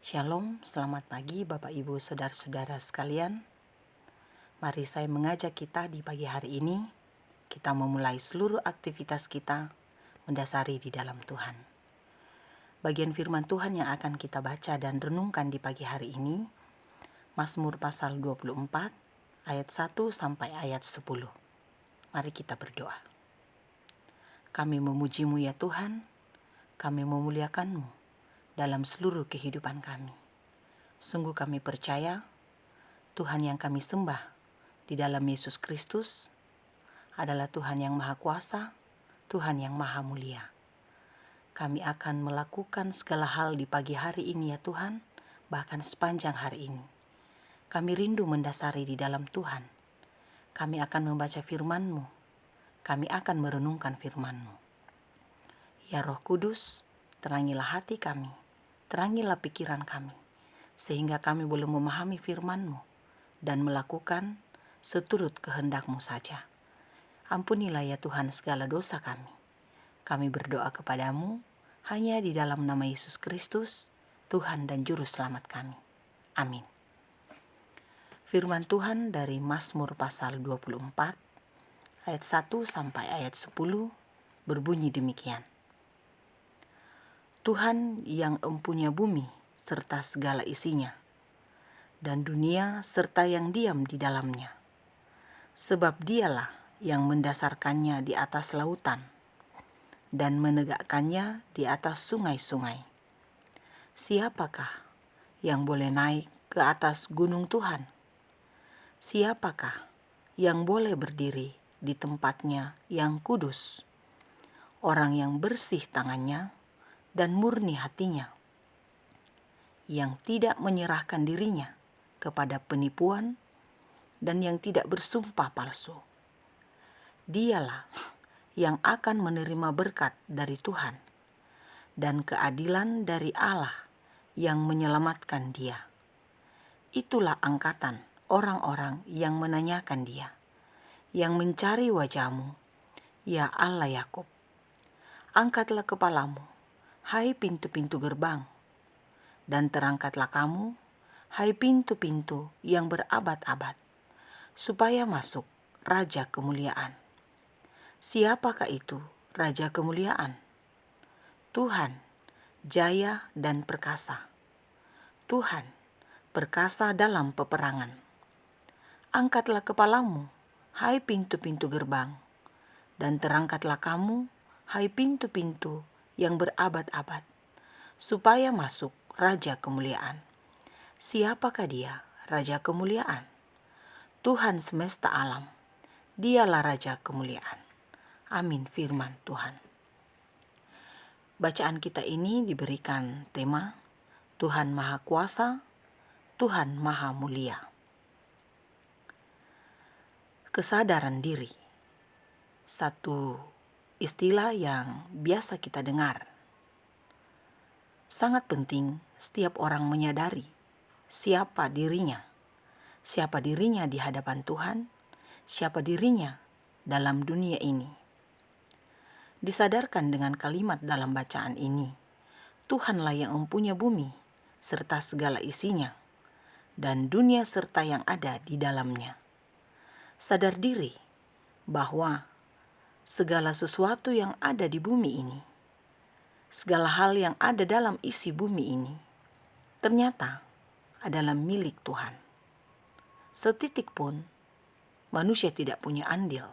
Shalom, selamat pagi Bapak Ibu Saudara-saudara sekalian. Mari saya mengajak kita di pagi hari ini, kita memulai seluruh aktivitas kita mendasari di dalam Tuhan. Bagian firman Tuhan yang akan kita baca dan renungkan di pagi hari ini, Mazmur pasal 24, ayat 1 sampai ayat 10. Mari kita berdoa. Kami memuji-Mu ya Tuhan, kami memuliakan-Mu dalam seluruh kehidupan kami. Sungguh kami percaya Tuhan yang kami sembah di dalam Yesus Kristus adalah Tuhan yang Maha Kuasa, Tuhan yang Maha Mulia. Kami akan melakukan segala hal di pagi hari ini ya Tuhan, bahkan sepanjang hari ini. Kami rindu mendasari di dalam Tuhan. Kami akan membaca firman-Mu. Kami akan merenungkan firman-Mu. Ya Roh Kudus, terangilah hati kami, terangilah pikiran kami, sehingga kami boleh memahami firman-Mu dan melakukan seturut kehendak-Mu saja. Ampunilah ya Tuhan segala dosa kami. Kami berdoa kepadamu hanya di dalam nama Yesus Kristus, Tuhan dan Juru Selamat kami. Amin. Firman Tuhan dari Mazmur pasal 24, ayat 1 sampai ayat 10 berbunyi demikian. Tuhan yang empunya bumi serta segala isinya, dan dunia serta yang diam di dalamnya. Sebab Dialah yang mendasarkannya di atas lautan, dan menegakkannya di atas sungai-sungai. Siapakah yang boleh naik ke atas gunung Tuhan? Siapakah yang boleh berdiri di tempatnya yang kudus? Orang yang bersih tangannya dan murni hatinya, yang tidak menyerahkan dirinya kepada penipuan dan yang tidak bersumpah palsu. Dialah yang akan menerima berkat dari Tuhan dan keadilan dari Allah yang menyelamatkan dia. Itulah angkatan orang-orang yang menanyakan dia, yang mencari wajah-Mu, ya Allah Yakub. Angkatlah kepalamu, hai pintu-pintu gerbang, dan terangkatlah kamu, hai pintu-pintu yang berabad-abad, supaya masuk Raja Kemuliaan. Siapakah itu Raja Kemuliaan? Tuhan, jaya dan perkasa. Tuhan, perkasa dalam peperangan. Angkatlah kepalamu, hai pintu-pintu gerbang, dan terangkatlah kamu, hai pintu-pintu yang berabad-abad, supaya masuk Raja Kemuliaan. Siapakah dia, Raja Kemuliaan? Tuhan semesta alam, Dialah Raja Kemuliaan. Amin firman Tuhan. Bacaan kita ini diberikan tema Tuhan Maha Kuasa, Tuhan Maha Mulia. Kesadaran diri, satu istilah yang biasa kita dengar. Sangat penting setiap orang menyadari siapa dirinya di hadapan Tuhan, siapa dirinya dalam dunia ini. Disadarkan dengan kalimat dalam bacaan ini, Tuhanlah yang mempunyai bumi serta segala isinya, dan dunia serta yang ada di dalamnya. Sadar diri bahwa segala sesuatu yang ada di bumi ini, segala hal yang ada dalam isi bumi ini, ternyata adalah milik Tuhan. Setitik pun manusia tidak punya andil.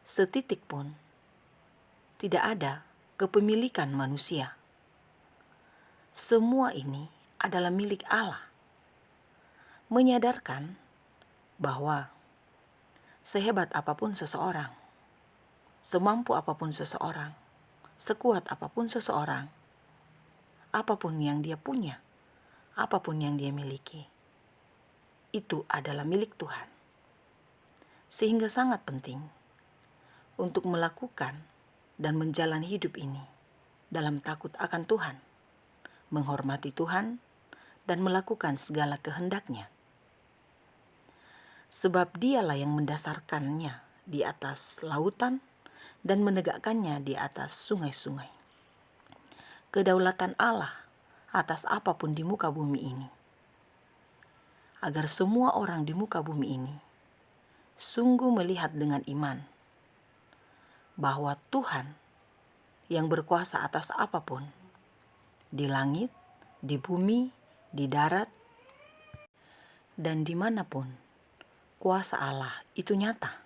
Setitik pun tidak ada kepemilikan manusia. Semua ini adalah milik Allah. Menyadarkan bahwa sehebat apapun seseorang, semampu apapun seseorang, sekuat apapun seseorang, apapun yang dia punya, apapun yang dia miliki, itu adalah milik Tuhan. Sehingga sangat penting untuk melakukan dan menjalani hidup ini dalam takut akan Tuhan, menghormati Tuhan, dan melakukan segala kehendak-Nya. Sebab Dialah yang mendasarkannya di atas lautan dan menegakkannya di atas sungai-sungai. Kedaulatan Allah atas apapun di muka bumi ini. Agar semua orang di muka bumi ini sungguh melihat dengan iman bahwa Tuhan yang berkuasa atas apapun, di langit, di bumi, di darat, dan dimanapun, kuasa Allah itu nyata.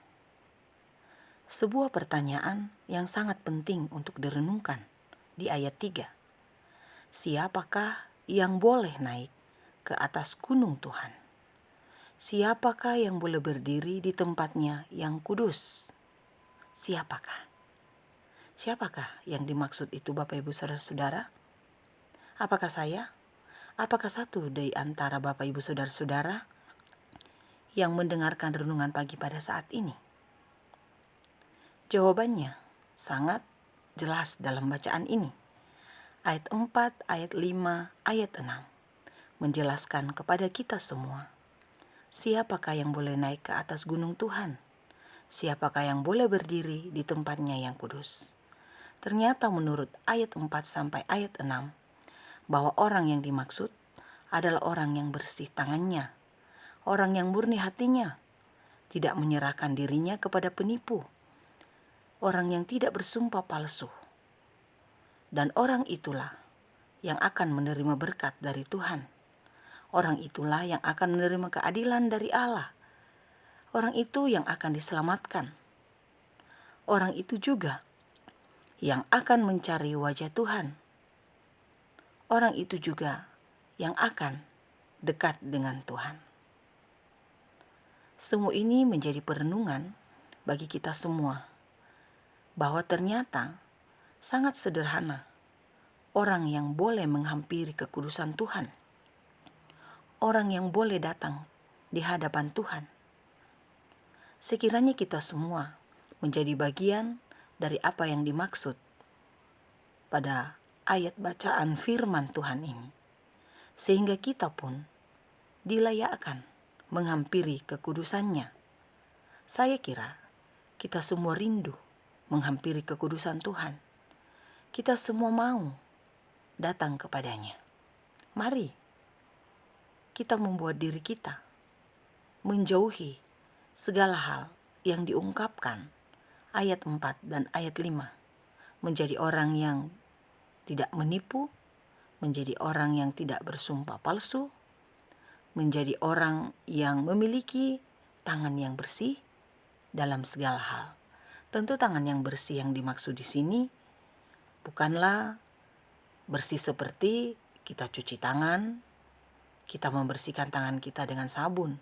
Sebuah pertanyaan yang sangat penting untuk direnungkan di ayat 3. Siapakah yang boleh naik ke atas gunung Tuhan? Siapakah yang boleh berdiri di tempatnya yang kudus? Siapakah? Siapakah yang dimaksud itu, Bapak Ibu Saudara-saudara? Apakah saya? Apakah satu dari antara Bapak Ibu Saudara-saudara yang mendengarkan renungan pagi pada saat ini? Jawabannya sangat jelas dalam bacaan ini. Ayat 4, ayat 5, ayat 6 menjelaskan kepada kita semua, siapakah yang boleh naik ke atas gunung Tuhan? Siapakah yang boleh berdiri di tempatnya yang kudus? Ternyata menurut ayat 4 sampai ayat 6, bahwa orang yang dimaksud adalah orang yang bersih tangannya, orang yang murni hatinya, tidak menyerahkan dirinya kepada penipu, orang yang tidak bersumpah palsu. Dan orang itulah yang akan menerima berkat dari Tuhan. Orang itulah yang akan menerima keadilan dari Allah. Orang itu yang akan diselamatkan. Orang itu juga yang akan mencari wajah Tuhan. Orang itu juga yang akan dekat dengan Tuhan. Semua ini menjadi perenungan bagi kita semua, bahwa ternyata sangat sederhana orang yang boleh menghampiri kekudusan Tuhan, orang yang boleh datang di hadapan Tuhan. Sekiranya kita semua menjadi bagian dari apa yang dimaksud pada ayat bacaan firman Tuhan ini, sehingga kita pun dilayakkan menghampiri kekudusannya. Saya kira kita semua rindu menghampiri kekudusan Tuhan. Kita semua mau datang kepadanya. Mari kita membuat diri kita menjauhi segala hal yang diungkapkan ayat 4 dan ayat 5. Menjadi orang yang tidak menipu, menjadi orang yang tidak bersumpah palsu, menjadi orang yang memiliki tangan yang bersih dalam segala hal. Tentu tangan yang bersih yang dimaksud di sini bukanlah bersih seperti kita cuci tangan, kita membersihkan tangan kita dengan sabun.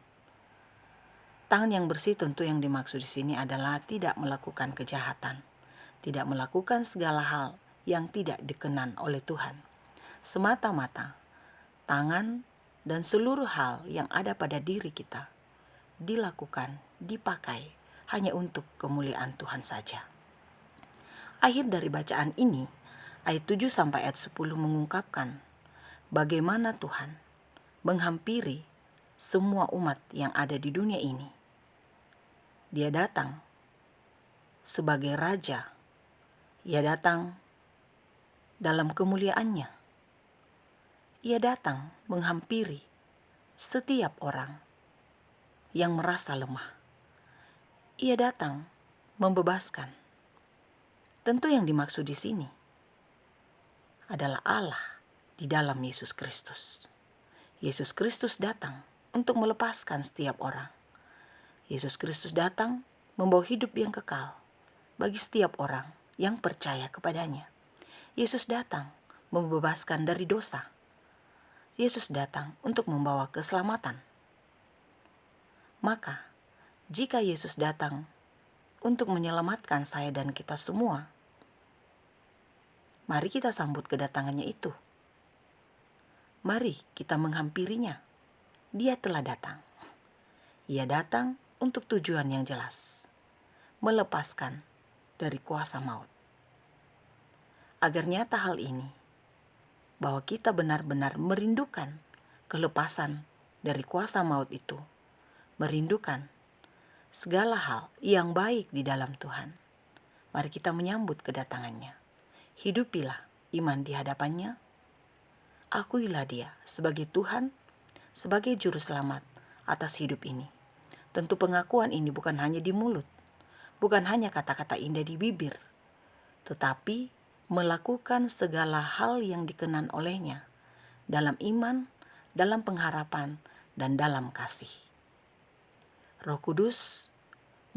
Tangan yang bersih tentu yang dimaksud di sini adalah tidak melakukan kejahatan, tidak melakukan segala hal yang tidak dikenan oleh Tuhan. Semata-mata tangan dan seluruh hal yang ada pada diri kita dilakukan, dipakai hanya untuk kemuliaan Tuhan saja. Akhir dari bacaan ini, ayat 7 sampai ayat 10 mengungkapkan bagaimana Tuhan menghampiri semua umat yang ada di dunia ini. Dia datang sebagai raja. Ia datang dalam kemuliaannya. Ia datang menghampiri setiap orang yang merasa lemah. Ia datang membebaskan. Tentu yang dimaksud di sini adalah Allah di dalam Yesus Kristus. Yesus Kristus datang untuk melepaskan setiap orang. Yesus Kristus datang membawa hidup yang kekal bagi setiap orang yang percaya kepadanya. Yesus datang membebaskan dari dosa. Yesus datang untuk membawa keselamatan. Maka, jika Yesus datang untuk menyelamatkan saya dan kita semua, mari kita sambut kedatangannya itu. Mari kita menghampirinya. Dia telah datang. Ia datang untuk tujuan yang jelas, melepaskan dari kuasa maut. Agar nyata hal ini, bahwa kita benar-benar merindukan kelepasan dari kuasa maut itu, merindukan segala hal yang baik di dalam Tuhan. Mari kita menyambut kedatangannya. Hidupilah iman di hadapannya. Akuilah Dia sebagai Tuhan, sebagai Juru Selamat atas hidup ini. Tentu pengakuan ini bukan hanya di mulut, bukan hanya kata-kata indah di bibir, tetapi melakukan segala hal yang dikenan olehnya dalam iman, dalam pengharapan, dan dalam kasih. Roh Kudus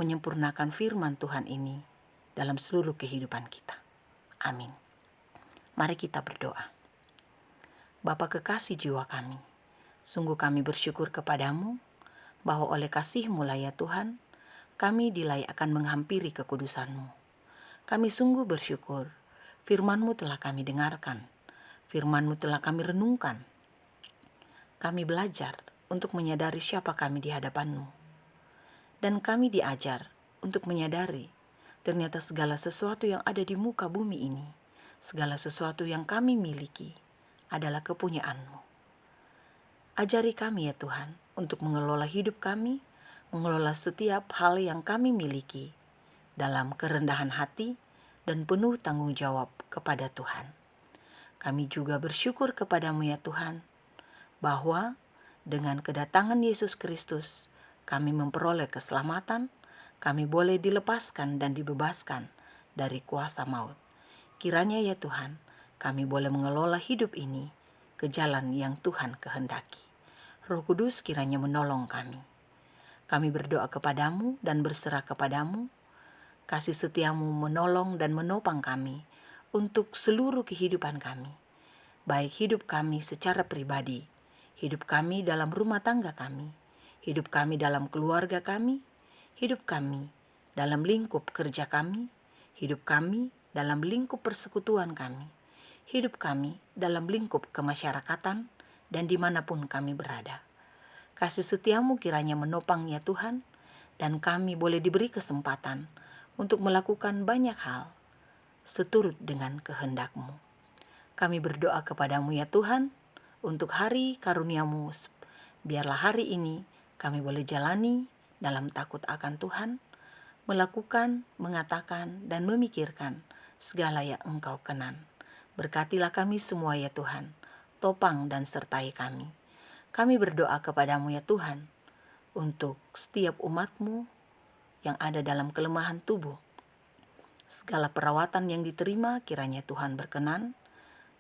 menyempurnakan firman Tuhan ini dalam seluruh kehidupan kita. Amin. Mari kita berdoa. Bapa kekasih jiwa kami, sungguh kami bersyukur kepadamu bahwa oleh kasih-Mu lah ya Tuhan, kami dilayakkan menghampiri kekudusan-Mu. Kami sungguh bersyukur, firman-Mu telah kami dengarkan, firman-Mu telah kami renungkan. Kami belajar untuk menyadari siapa kami di hadapan-Mu. Dan kami diajar untuk menyadari ternyata segala sesuatu yang ada di muka bumi ini, segala sesuatu yang kami miliki adalah kepunyaan-Mu. Ajari kami ya Tuhan untuk mengelola hidup kami, mengelola setiap hal yang kami miliki dalam kerendahan hati dan penuh tanggung jawab kepada Tuhan. Kami juga bersyukur kepadamu ya Tuhan, bahwa dengan kedatangan Yesus Kristus kami memperoleh keselamatan, kami boleh dilepaskan dan dibebaskan dari kuasa maut. Kiranya ya Tuhan, kami boleh mengelola hidup ini ke jalan yang Tuhan kehendaki. Roh Kudus kiranya menolong kami. Kami berdoa kepadamu dan berserah kepadamu. Kasih setiamu menolong dan menopang kami untuk seluruh kehidupan kami. Baik hidup kami secara pribadi, hidup kami dalam rumah tangga kami, hidup kami dalam keluarga kami, hidup kami dalam lingkup kerja kami, hidup kami dalam lingkup persekutuan kami, hidup kami dalam lingkup kemasyarakatan dan dimanapun kami berada. Kasih setiamu kiranya menopang ya Tuhan, dan kami boleh diberi kesempatan untuk melakukan banyak hal seturut dengan kehendak-Mu. Kami berdoa kepadamu ya Tuhan, untuk hari karuniamu, biarlah hari ini kami boleh jalani dalam takut akan Tuhan, melakukan, mengatakan, dan memikirkan segala yang Engkau kenan. Berkatilah kami semua ya Tuhan, topang dan sertai kami. Kami berdoa kepadamu ya Tuhan, untuk setiap umat-Mu yang ada dalam kelemahan tubuh. Segala perawatan yang diterima kiranya Tuhan berkenan,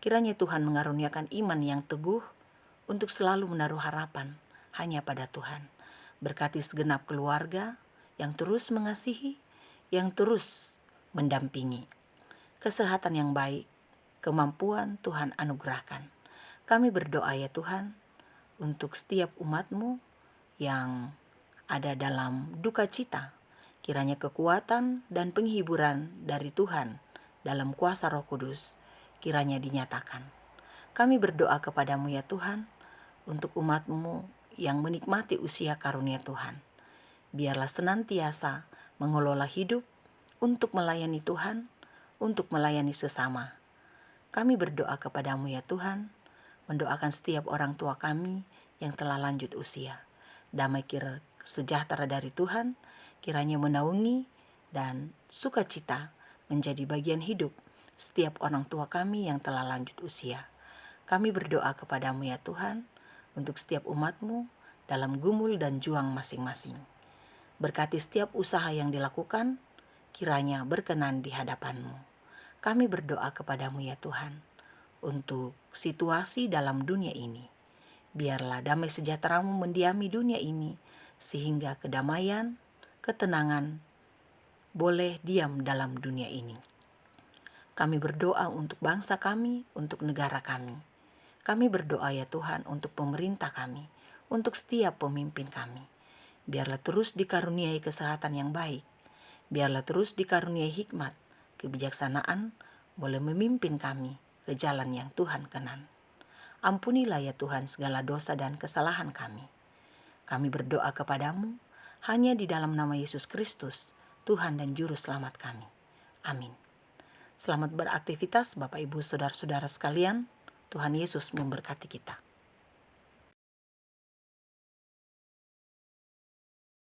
kiranya Tuhan mengaruniakan iman yang teguh untuk selalu menaruh harapan hanya pada Tuhan. Berkati segenap keluarga yang terus mengasihi, yang terus mendampingi. Kesehatan yang baik, kemampuan Tuhan anugerahkan. Kami berdoa ya Tuhan, untuk setiap umat-Mu yang ada dalam duka cita, kiranya kekuatan dan penghiburan dari Tuhan dalam kuasa Roh Kudus kiranya dinyatakan. Kami berdoa kepadamu ya Tuhan, untuk umat-Mu yang menikmati usia karunia Tuhan. Biarlah senantiasa mengelola hidup untuk melayani Tuhan, untuk melayani sesama. Kami berdoa kepadamu ya Tuhan, mendoakan setiap orang tua kami yang telah lanjut usia. Damai sejahtera dari Tuhan kiranya menaungi dan sukacita menjadi bagian hidup setiap orang tua kami yang telah lanjut usia. Kami berdoa kepadamu ya Tuhan, untuk setiap umat-Mu dalam gumul dan juang masing-masing. Berkati setiap usaha yang dilakukan, kiranya berkenan di hadapan-Mu. Kami berdoa kepadamu ya Tuhan, untuk situasi dalam dunia ini. Biarlah damai sejahtera-Mu mendiami dunia ini, sehingga kedamaian, ketenangan boleh diam dalam dunia ini. Kami berdoa untuk bangsa kami, untuk negara kami. Kami berdoa ya Tuhan untuk pemerintah kami, untuk setiap pemimpin kami. Biarlah terus dikaruniai kesehatan yang baik. Biarlah terus dikaruniai hikmat, kebijaksanaan, boleh memimpin kami ke jalan yang Tuhan kenan. Ampunilah ya Tuhan segala dosa dan kesalahan kami. Kami berdoa kepadamu hanya di dalam nama Yesus Kristus, Tuhan dan Juru Selamat kami. Amin. Selamat beraktivitas Bapak Ibu Saudara-saudara sekalian. Tuhan Yesus memberkati kita.